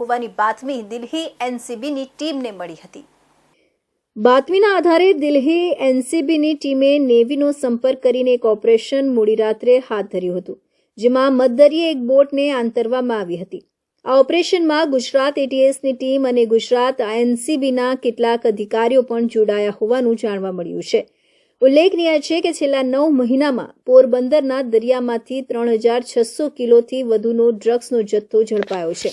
હોવાની બાતમી દિલ્હી એનસીબીની ટીમને મળી હતી। બાતમીના આધારે દિલ્હી એનસીબીની ટીમે નેવીનો સંપર્ક કરીને એક ઓપરેશન મોડી રાત્રે હાથ ધર્યું હતું, જેમાં મધદરિયે એક બોટને આંતરવામાં આવી હતી। આ ઓપરેશનમાં ગુજરાત એટીએસની ટીમ અને ગુજરાત એનસીબીના કેટલાક અધિકારીઓ પણ જોડાયા હોવાનું જાણવા મળ્યું છે। ઉલ્લેખનીય છે કે છેલ્લા 9 મહિનામાં પોરબંદરના દરિયામાંથી 3600 કિલોથી વધુનો ડ્રગ્સનો જથ્થો ઝડપાયો છે।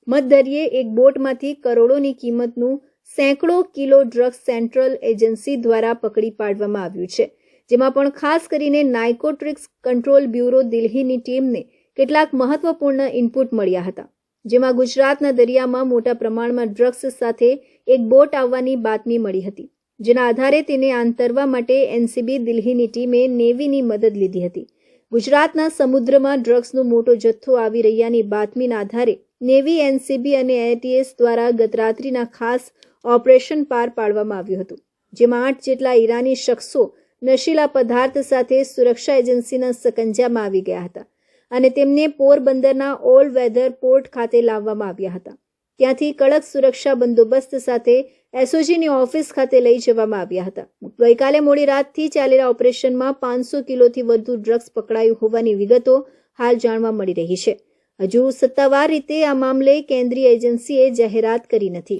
મધદરિયે એક બોટમાંથી કરોડોની કિંમતનું સેંકડો કિલો ડ્રગ્સ સેન્ટ્રલ એજન્સી દ્વારા પકડી પાડવામાં આવ્યું છે, જેમાં પણ ખાસ કરીને નાર્કોટિક્સ કંટ્રોલ બ્યુરો દિલ્હીની ટીમને કેટલાક મહત્વપૂર્ણ ઇનપુટ મળ્યા હતા, જેમાં ગુજરાતના દરિયામાં મોટા પ્રમાણમાં ડ્રગ્સ સાથે એક બોટ આવવાની બાતમી મળી હતી, જેના આધારે તેને આંતરવા માટે એનસીબી દિલ્હીની ટીમે નેવીની મદદ લીધી હતી। ગુજરાતના સમુદ્રમાં ડ્રગ્સનો મોટો જથ્થો આવી રહ્યાની બાતમીના આધારે નેવી, એનસીબી અને એટીએસ દ્વારા ગતરાત્રિના ખાસ ઓપરેશન પાર પાડવામાં આવ્યું હતું, જેમાં 8 જેટલા ઈરાની શખ્સો નશીલા પદાર્થ સાથે સુરક્ષા એજન્સીના સકંજામાં આવી ગયા હતા અને તેમને પોરબંદરના ઓલ વેધર પોર્ટ ખાતે લાવવામાં આવ્યા હતા। ત્યાંથી કડક સુરક્ષા બંદોબસ્ત સાથે એસઓજીની ઓફિસ ખાતે લઈ જવામાં આવ્યા હતા। ગઈકાલે મોડી રાતથી ચાલેલા ઓપરેશનમાં 500 કિલોથી વધુ ડ્રગ્સ પકડાયું હોવાની વિગતો હાલ જાણવા મળી રહી છે। હજુ સત્તાવાર રીતે આ મામલે કેન્દ્રીય એજન્સીએ જાહેરાત કરી નથી।